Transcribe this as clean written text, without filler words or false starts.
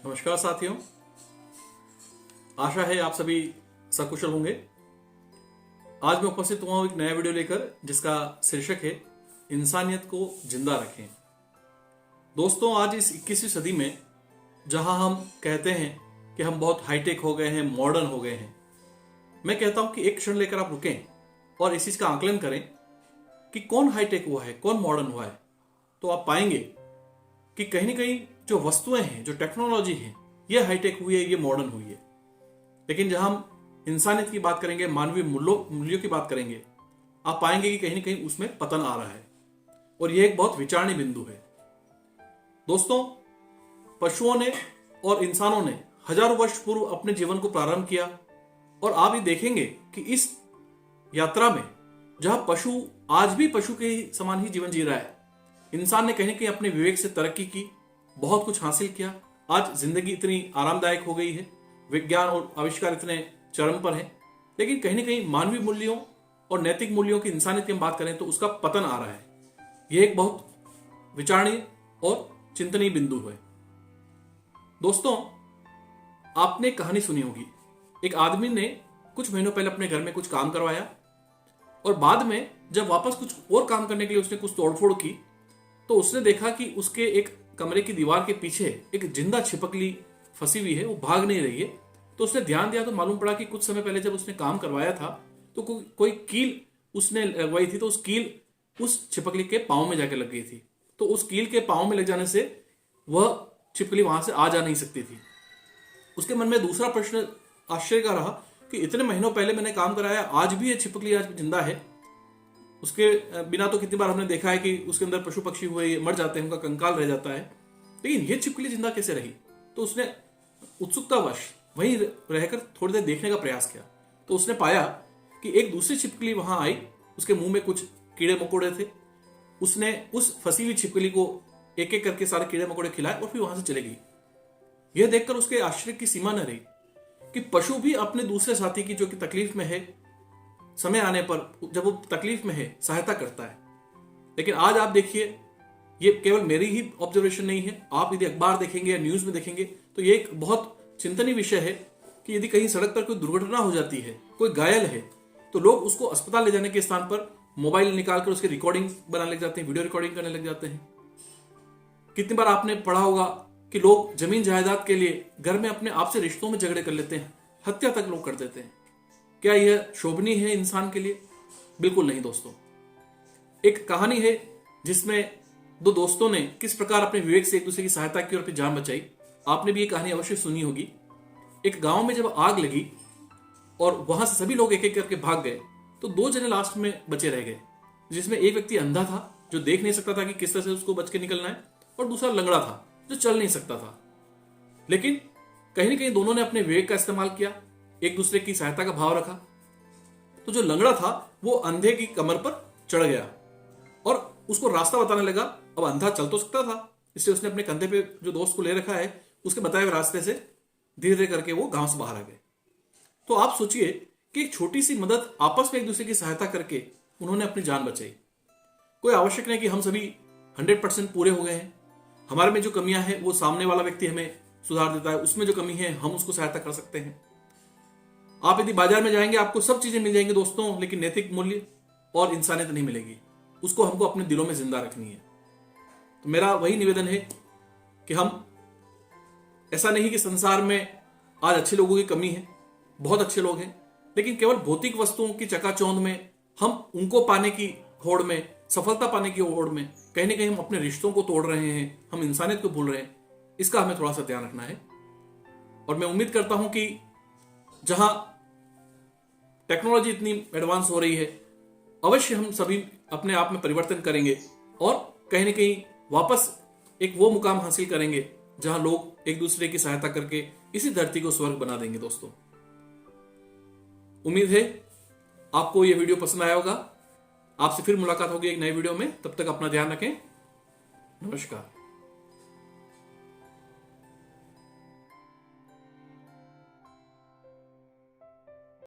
नमस्कार साथियों, आशा है आप सभी सकुशल होंगे। आज मैं उपस्थित हुआ हूं एक नया वीडियो लेकर जिसका शीर्षक है इंसानियत को जिंदा रखें। दोस्तों, आज इस 21वीं सदी में जहां हम कहते हैं कि हम बहुत हाईटेक हो गए हैं, मॉडर्न हो गए हैं, मैं कहता हूं कि एक क्षण लेकर आप रुकें और इस चीज का आकलन करें कि कौन हाईटेक हुआ है, कौन मॉडर्न हुआ है। तो आप पाएंगे कि कहीं ना कहीं जो वस्तुएं हैं, जो टेक्नोलॉजी है, ये हाईटेक हुई है, ये मॉडर्न हुई है। लेकिन जहां हम इंसानियत की बात करेंगे, मानवीय मूल्यों की बात करेंगे, आप पाएंगे कि कहीं ना कहीं उसमें पतन आ रहा है। और यह एक बहुत विचारणीय बिंदु है। दोस्तों, पशुओं ने और इंसानों ने हजारों वर्ष पूर्व अपने जीवन को प्रारंभ किया और आप ये देखेंगे कि इस यात्रा में जहां पशु आज भी पशु के समान ही जीवन जी रहा है, इंसान ने कहीं ना कहीं अपने विवेक से तरक्की की, बहुत कुछ हासिल किया। आज जिंदगी इतनी आरामदायक हो गई है, विज्ञान और आविष्कार इतने चरम पर हैं, लेकिन कहीं ना कहीं मानवीय मूल्यों और नैतिक मूल्यों की, इंसानियत की हम बात करें तो उसका पतन आ रहा है। यह एक बहुत विचारणीय और चिंतनीय बिंदु है। दोस्तों, आपने कहानी सुनी होगी, एक आदमी ने कुछ महीनों पहले अपने घर में कुछ काम करवाया और बाद में जब वापस कुछ और काम करने के लिए उसने कुछ तोड़फोड़ की तो उसने देखा कि उसके एक कमरे की दीवार के पीछे एक जिंदा छिपकली फंसी हुई है, वो भाग नहीं रही है। तो उसने ध्यान दिया तो मालूम पड़ा कि कुछ समय पहले जब उसने काम करवाया था तो कोई कील उसने लगवाई थी, तो उस कील उस छिपकली के पांव में जाके लग गई थी। तो उस कील के पांव में लग जाने से वह छिपकली वहां से आ जा नहीं सकती थी। उसके मन में दूसरा प्रश्न आश्चर्य का रहा कि इतने महीनों पहले मैंने काम कराया, आज भी ये छिपकली आज भी जिंदा है। उसके बिना तो कितनी बार हमने देखा है कि उसके अंदर पशु पक्षी हुए मर जाते हैं, उनका कंकाल रह जाता है, लेकिन ये छिपकली जिंदा कैसे रही। तो उसने उत्सुकतावश वहीं रहकर थोड़ी देर देखने का प्रयास किया। तो उसने पाया कि एक दूसरी छिपकली वहां आई, उसके मुंह में कुछ कीड़े मकोड़े थे। उसने उस फंसी हुई छिपकली को एक एक करके सारे कीड़े मकोड़े खिलाए और फिर वहां से चले गई। यह देखकर उसके आश्चर्य की सीमा न रही कि पशु भी अपने दूसरे साथी की, जो कि तकलीफ में है, समय आने पर जब वो तकलीफ में है सहायता करता है। लेकिन आज आप देखिए, ये केवल मेरी ही ऑब्जर्वेशन नहीं है, आप यदि अखबार देखेंगे या न्यूज में देखेंगे तो ये एक बहुत चिंतनीय विषय है कि यदि कहीं सड़क पर कोई दुर्घटना हो जाती है, कोई घायल है, तो लोग उसको अस्पताल ले जाने के स्थान पर मोबाइल निकालकर उसकी रिकॉर्डिंग बनाने लग जाते हैं, वीडियो रिकॉर्डिंग करने लग जाते हैं। कितनी बार आपने पढ़ा होगा कि लोग जमीन जायदाद के लिए घर में अपने आपसे रिश्तों में झगड़े कर लेते हैं, हत्या तक लोग कर देते हैं। क्या यह शोभनीय है इंसान के लिए? बिल्कुल नहीं दोस्तों। एक कहानी है जिसमें दो दोस्तों ने किस प्रकार अपने विवेक से एक दूसरे की सहायता की और अपनी जान बचाई। आपने भी ये कहानी अवश्य सुनी होगी। एक गांव में जब आग लगी और वहां से सभी लोग एक एक करके भाग गए तो दो जने लास्ट में बचे रह गए, जिसमें एक व्यक्ति अंधा था जो देख नहीं सकता था कि किस तरह से उसको बच के निकलना है, और दूसरा लंगड़ा था जो चल नहीं सकता था। लेकिन कहीं ना कहीं दोनों ने अपने विवेक का इस्तेमाल किया, एक दूसरे की सहायता का भाव रखा। तो जो लंगड़ा था वो अंधे की कमर पर चढ़ गया और उसको रास्ता बताने लगा। अब अंधा चल तो सकता था, इसलिए उसने अपने कंधे पे जो दोस्त को ले रखा है उसके बताए हुए रास्ते से धीरे धीरे करके वो गांव से बाहर आ गए। तो आप सोचिए कि एक छोटी सी मदद, आपस में एक दूसरे की सहायता करके उन्होंने अपनी जान बचाई। कोई आवश्यक नहीं कि हम सभी 100% पूरे हो गए हैं। हमारे में जो कमियां हैं वो सामने वाला व्यक्ति हमें सुधार देता है, उसमें जो कमी है हम उसको सहायता कर सकते हैं। आप यदि बाजार में जाएंगे आपको सब चीजें मिल जाएंगी दोस्तों, लेकिन नैतिक मूल्य और इंसानियत नहीं मिलेगी। उसको हमको अपने दिलों में जिंदा रखनी है। तो मेरा वही निवेदन है कि हम, ऐसा नहीं कि संसार में आज अच्छे लोगों की कमी है, बहुत अच्छे लोग हैं, लेकिन केवल भौतिक वस्तुओं की चकाचौंध में हम उनको पाने की होड़ में, सफलता पाने की होड़ में कहीं ना कहीं हम अपने रिश्तों को तोड़ रहे हैं, हम इंसानियत को भूल रहे हैं। इसका हमें थोड़ा सा ध्यान रखना है। और मैं उम्मीद करता हूं कि जहां टेक्नोलॉजी इतनी एडवांस हो रही है, अवश्य हम सभी अपने आप में परिवर्तन करेंगे और कहीं ना कहीं वापस एक वो मुकाम हासिल करेंगे जहां लोग एक दूसरे की सहायता करके इसी धरती को स्वर्ग बना देंगे। दोस्तों, उम्मीद है आपको यह वीडियो पसंद आया होगा। आपसे फिर मुलाकात होगी एक नए वीडियो में। तब तक अपना ध्यान रखें। नमस्कार।